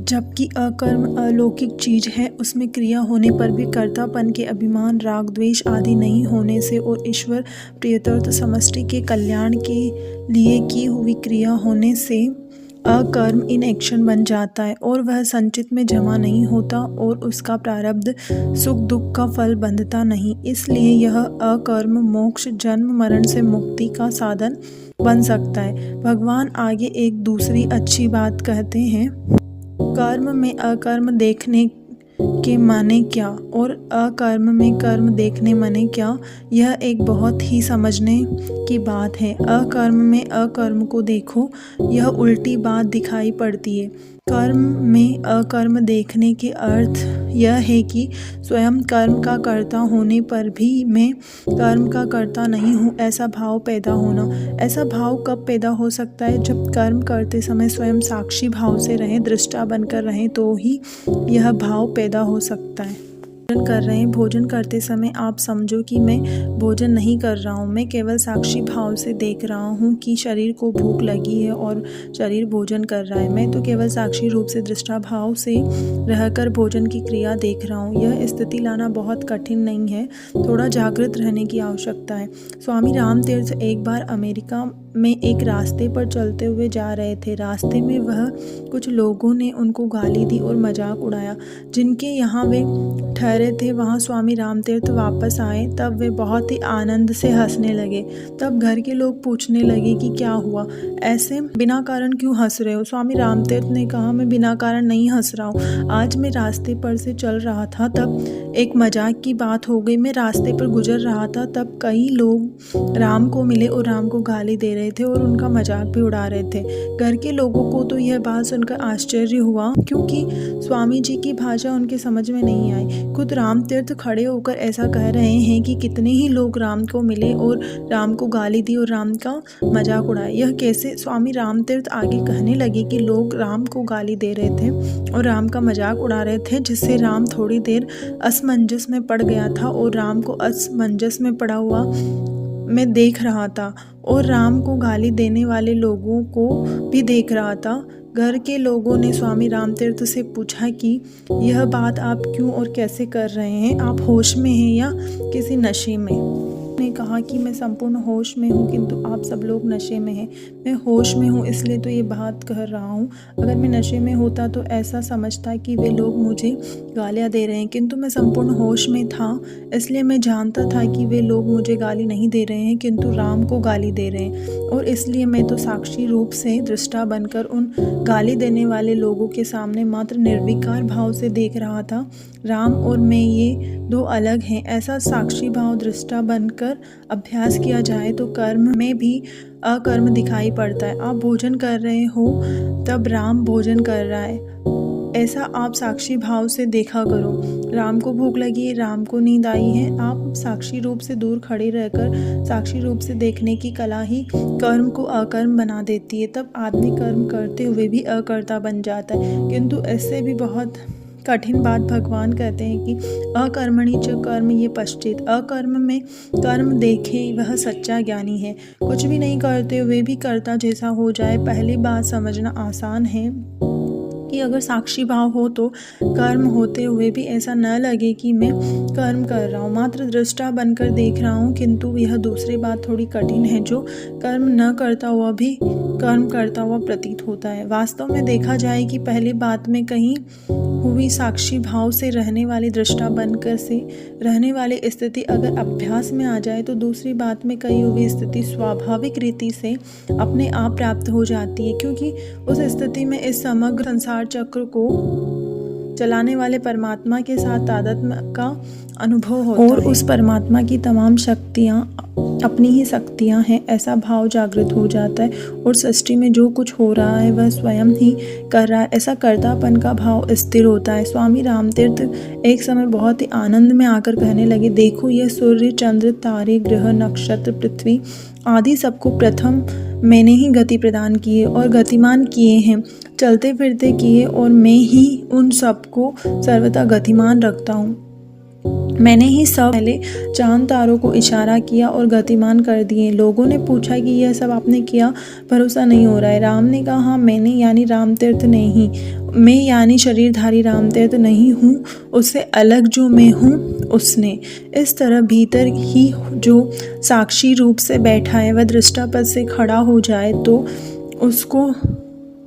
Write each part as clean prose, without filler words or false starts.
जबकि अकर्म अलौकिक चीज है, उसमें क्रिया होने पर भी कर्तापन के अभिमान, राग द्वेष आदि नहीं होने से और ईश्वर प्रियतर्थ समष्टि के कल्याण के लिए की हुई क्रिया होने से अकर्म इन एक्शन बन जाता है और वह संचित में जमा नहीं होता और उसका प्रारब्ध सुख दुख का फल बंधता नहीं। इसलिए यह अकर्म मोक्ष जन्म मरण से मुक्ति का साधन बन सकता है। भगवान आगे एक दूसरी अच्छी बात कहते हैं, कर्म में अकर्म देखने के माने क्या और अकर्म में कर्म देखने माने क्या। यह एक बहुत ही समझने की बात है। अकर्म में अकर्म को देखो, यह उल्टी बात दिखाई पड़ती है। कर्म में अकर्म देखने के अर्थ यह है कि स्वयं कर्म का कर्ता होने पर भी मैं कर्म का कर्ता नहीं हूँ, ऐसा भाव पैदा होना। ऐसा भाव कब पैदा हो सकता है? जब कर्म करते समय स्वयं साक्षी भाव से रहें, दृष्टा बनकर रहें, तो ही यह भाव पैदा हो सकता है। भोजन कर रहे हैं, भोजन करते समय आप समझो कि मैं भोजन नहीं कर रहा हूँ, मैं केवल साक्षी भाव से देख रहा हूँ कि शरीर को भूख लगी है और शरीर भोजन कर रहा है। मैं तो केवल साक्षी रूप से दृष्टा भाव से रहकर भोजन की क्रिया देख रहा हूँ। यह स्थिति लाना बहुत कठिन नहीं है, थोड़ा जागृत रहने की आवश्यकता है। स्वामी रामतीर्थ एक बार अमेरिका में एक रास्ते पर चलते हुए जा रहे थे। रास्ते में वह कुछ लोगों ने उनको गाली दी और मजाक उड़ाया। जिनके यहाँ वे ठहरे थे वहाँ स्वामी रामतीर्थ वापस आए, तब वे बहुत ही आनंद से हंसने लगे। तब घर के लोग पूछने लगे कि क्या हुआ, ऐसे बिना कारण क्यों हंस रहे हो? स्वामी रामतीर्थ ने कहा, मैं बिना कारण नहीं हंस रहा हूँ। आज मैं रास्ते पर से चल रहा था, तब एक मजाक की बात हो गई। मैं रास्ते पर गुजर रहा था, तब कई लोग राम को मिले और राम को गाली दे रहे थे और उनका मजाक भी उड़ा रहे थे। घर के लोगों को तो यह बात सुनकर आश्चर्य हुआ, क्योंकि स्वामी जी की भाषा उनके समझ में नहीं आई। खुद रामतीर्थ खड़े होकर ऐसा कह रहे हैं कि कितने ही लोग राम को मिले और राम को गाली दी और राम का मजाक उड़ाया। यह कैसे? स्वामी रामतीर्थ आगे कहने लगे कि लोग राम को गाली दे रहे थे और राम का मजाक उड़ा रहे थे, जिससे राम थोड़ी देर असमंजस में पड़ गया था और राम को असमंजस में पड़ा हुआ मैं देख रहा था और राम को गाली देने वाले लोगों को भी देख रहा था। घर के लोगों ने स्वामी रामतीर्थ से पूछा कि यह बात आप क्यों और कैसे कर रहे हैं? आप होश में हैं या किसी नशे में? ने कहा कि मैं संपूर्ण होश में हूँ, किंतु आप सब लोग नशे में हैं। मैं होश में हूँ इसलिए तो ये बात कह रहा हूँ। अगर मैं नशे में होता तो ऐसा समझता कि वे लोग मुझे गालियाँ दे रहे हैं, किंतु मैं संपूर्ण होश में था, इसलिए मैं जानता था कि वे लोग मुझे गाली नहीं दे रहे हैं, किंतु राम को गाली दे रहे हैं। और इसलिए मैं तो साक्षी रूप से दृष्टा बनकर उन गाली देने वाले लोगों के सामने मात्र निर्विकार भाव से देख रहा था। राम और मैं ये दो अलग हैं। ऐसा साक्षी भाव दृष्टा बनकर अभ्यास किया जाए तो कर्म में भी अकर्म दिखाई पड़ता है। आप भोजन कर रहे हो, तब राम भोजन कर रहा है, ऐसा आप साक्षी भाव से देखा करो। राम को भूख लगी है, राम को नींद आई है, आप साक्षी रूप से दूर खड़े रहकर साक्षी रूप से देखने की कला ही कर्म को अकर्म बना देती है। तब आदमी कर्म करते हुए भी अकर्ता बन जाता है। किंतु इससे भी बहुत कठिन बात भगवान कहते हैं कि अकर्मणि च कर्म ये पश्चित। अकर्म में कर्म देखे वह सच्चा ज्ञानी है। कुछ भी नहीं करते हुए भी कर्ता जैसा हो जाए। पहली बात समझना आसान है कि अगर साक्षी भाव हो तो कर्म होते हुए भी ऐसा न लगे कि मैं कर्म कर रहा हूँ, मात्र दृष्टा बनकर देख रहा हूँ। किंतु यह दूसरी बात थोड़ी कठिन है, जो कर्म न करता हुआ भी कर्म करता हुआ प्रतीत होता है। वास्तव में देखा जाए कि पहली बात में कहीं हुई साक्षी भाव से रहने वाली दृष्टा बनकर से रहने वाली स्थिति अगर अभ्यास में आ जाए, तो दूसरी बात में कही हुई स्थिति स्वाभाविक रीति से अपने आप प्राप्त हो जाती है, क्योंकि उस स्थिति में इस समग्र संसार चक्र को चलाने वाले परमात्मा के साथ तादात्म्य का अनुभव होता है और उस परमात्मा की तमाम शक्तियाँ अपनी ही शक्तियाँ हैं, ऐसा भाव जागृत हो जाता है और सृष्टि में जो कुछ हो रहा है वह स्वयं ही कर रहा है, ऐसा कर्तापन का भाव स्थिर होता है। स्वामी रामतीर्थ एक समय बहुत ही आनंद में आकर कहने लगे, देखो यह सूर्य चंद्र तारे ग्रह नक्षत्र पृथ्वी आदि सबको प्रथम मैंने ही गति प्रदान की है और गतिमान किए हैं, चलते फिरते किए, और मैं ही उन सबको सर्वथा गतिमान रखता हूँ। मैंने ही सब पहले चांद तारों को इशारा किया और गतिमान कर दिए। लोगों ने पूछा कि यह सब आपने किया, भरोसा नहीं हो रहा है। राम ने कहा, हाँ मैंने, यानी रामतीर्थ नहीं, मैं यानी शरीरधारी रामतीर्थ नहीं हूँ, उससे अलग जो मैं हूँ उसने। इस तरह भीतर ही जो साक्षी रूप से बैठा है वह दृष्टापद से खड़ा हो जाए तो उसको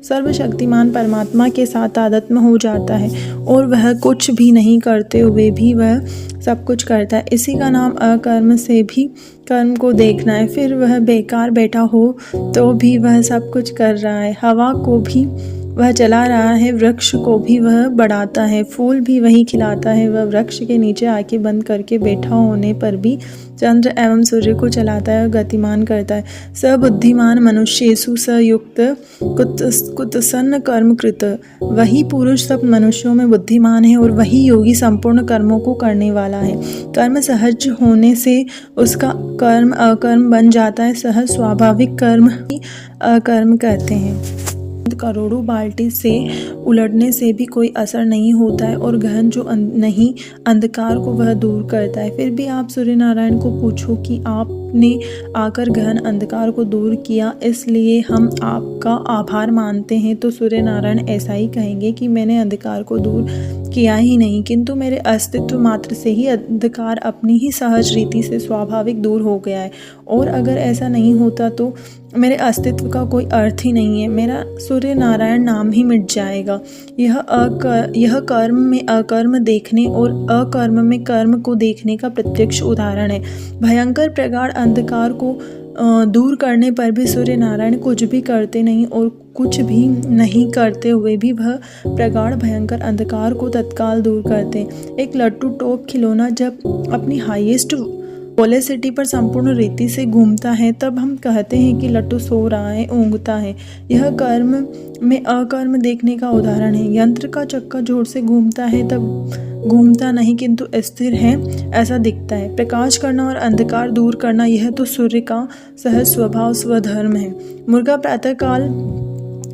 सर्वशक्तिमान परमात्मा के साथ तादात्म्य हो जाता है और वह कुछ भी नहीं करते हुए भी वह सब कुछ करता है। इसी का नाम अकर्म से भी कर्म को देखना है। फिर वह बेकार बैठा हो तो भी वह सब कुछ कर रहा है। हवा को भी वह चला रहा है, वृक्ष को भी वह बढ़ाता है, फूल भी वही खिलाता है। वह वृक्ष के नीचे आंखें बंद करके बैठा होने पर भी चंद्र एवं सूर्य को चलाता है और गतिमान करता है। सबुद्धिमान मनुष्येषु सयुक्त कुत्सन्न कर्म कृत। वही पुरुष सब मनुष्यों में बुद्धिमान है और वही योगी संपूर्ण कर्मों को करने वाला है। कर्म सहज होने से उसका कर्म अकर्म बन जाता है। सहज स्वाभाविक कर्म ही अकर्म कहते हैं। करोड़ों बाल्टी से उलटने से भी कोई असर नहीं होता है और गहन जो नहीं अंधकार को वह दूर करता है। फिर भी आप सूर्य नारायण को पूछो कि आपने आकर गहन अंधकार को दूर किया, इसलिए हम आपका आभार मानते हैं। तो सूर्य नारायण ऐसा ही कहेंगे कि मैंने अंधकार को दूर किया ही नहीं, किंतु मेरे अस्तित्व मात्र से ही अंधकार अपनी ही सहज रीति से स्वाभाविक दूर हो गया है। और अगर ऐसा नहीं होता तो मेरे अस्तित्व का कोई अर्थ ही नहीं है, मेरा सूर्य नारायण नाम ही मिट जाएगा। यह कर्म में अकर्म देखने और अकर्म में कर्म को देखने का प्रत्यक्ष उदाहरण है। भयंकर प्रगाढ़ अंधकार को दूर करने पर भी सूर्य नारायण कुछ भी करते नहीं और कुछ भी नहीं करते हुए भी वह प्रगाढ़ भयंकर अंधकार को तत्काल दूर करते। एक लट्टू टॉप खिलौना जब अपनी हाईएस्ट वेलोसिटी पर संपूर्ण रीति से घूमता है तब हम कहते हैं कि लट्टू सो रहा है, ऊँघता है। यह कर्म में अकर्म देखने का उदाहरण है। यंत्र का चक्का जोर से घूमता है तब घूमता नहीं किंतु स्थिर है ऐसा दिखता है। प्रकाश करना और अंधकार दूर करना यह तो सूर्य का सहज स्वभाव स्वधर्म है। मुर्गा प्रातःकाल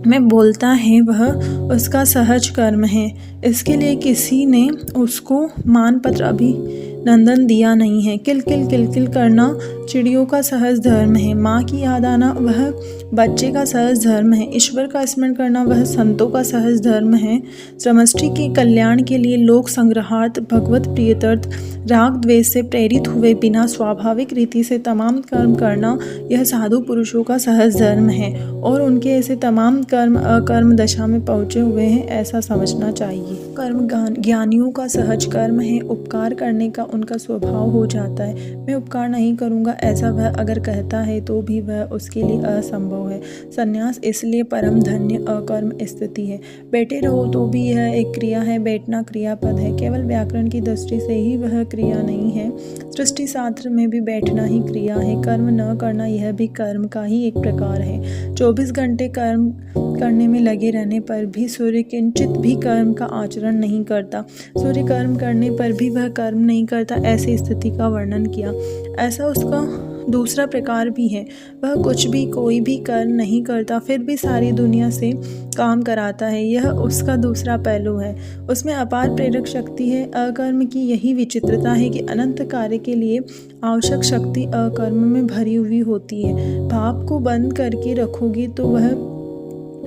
में बोलता है वह उसका सहज कर्म है। इसके लिए किसी ने उसको मानपत्र अभिनंदन दिया नहीं है। किलकिल किलकिल करना चिड़ियों का सहज धर्म है। माँ की याद आना वह बच्चे का सहज धर्म है। ईश्वर का स्मरण करना वह संतों का सहज धर्म है। समष्टि के कल्याण के लिए लोक संग्रहार्थ भगवत प्रियतर्थ राग द्वेष से प्रेरित हुए बिना स्वाभाविक रीति से तमाम कर्म करना यह साधु पुरुषों का सहज धर्म है और उनके ऐसे तमाम कर्म अकर्म दशा में पहुँचे हुए हैं ऐसा समझना चाहिए। कर्म ज्ञानियों का सहज कर्म है। उपकार करने का उनका स्वभाव हो जाता है। मैं उपकार नहीं करूँगा ऐसा वह अगर कहता है तो भी वह उसके लिए असंभव है। संन्यास इसलिए परम धन्य अकर्म स्थिति है। बैठे रहो तो भी यह एक क्रिया है। बैठना क्रियापद है। केवल व्याकरण की दृष्टि से ही वह क्रिया नहीं है। सृष्टि शास्त्र में भी बैठना ही क्रिया है। कर्म न करना यह भी कर्म का ही एक प्रकार है। 24 घंटे कर्म करने में लगे रहने पर भी सूर्य किंचित भी कर्म का आचरण नहीं करता। सूर्य कर्म करने पर भी वह कर्म नहीं करता, ऐसी स्थिति का वर्णन किया। ऐसा उसका दूसरा प्रकार भी है। वह कुछ भी कोई भी कर्म नहीं करता फिर भी सारी दुनिया से काम कराता है। यह उसका दूसरा पहलू है। उसमें अपार प्रेरक शक्ति है। अकर्म की यही विचित्रता है कि अनंत कार्य के लिए आवश्यक शक्ति अकर्म में भरी हुई होती है। भाप को बंद करके रखोगे तो वह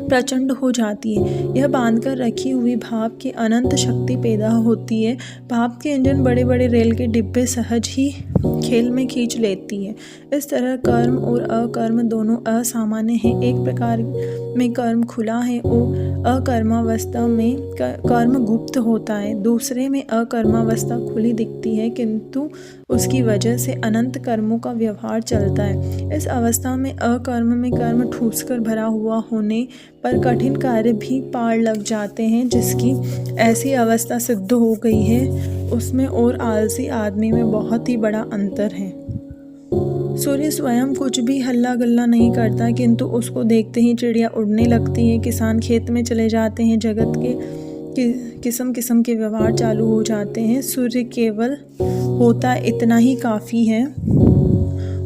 प्रचंड हो जाती है। यह बांधकर रखी हुई भाप की अनंत शक्ति पैदा होती है। भाप के इंजन बड़े बड़े रेल के डिब्बे सहज ही खेल में खींच लेती है। इस तरह कर्म और अकर्म दोनों असामान्य हैं। एक प्रकार में कर्म खुला है और अकर्मावस्था में कर्म गुप्त होता है। दूसरे में अकर्मावस्था खुली दिखती है किंतु उसकी वजह से अनंत कर्मों का व्यवहार चलता है। इस अवस्था में अकर्म में कर्म ठूस कर भरा हुआ होने पर कठिन कार्य भी पार लग जाते हैं। जिसकी ऐसी अवस्था सिद्ध हो गई है उसमें और आलसी आदमी में बहुत ही बड़ा अंतर है। सूर्य स्वयं कुछ भी हल्ला गल्ला नहीं करता किंतु उसको देखते ही चिड़िया उड़ने लगती है। किसान खेत में चले जाते हैं। जगत के किस्म किस्म के व्यवहार चालू हो जाते हैं। सूर्य केवल होता इतना ही काफ़ी है।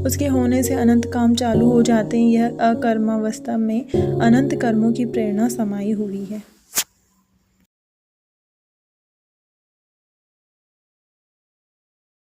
उसके होने से अनंत काम चालू हो जाते हैं। यह अकर्मावस्था में अनंत कर्मों की प्रेरणा समाई हुई है।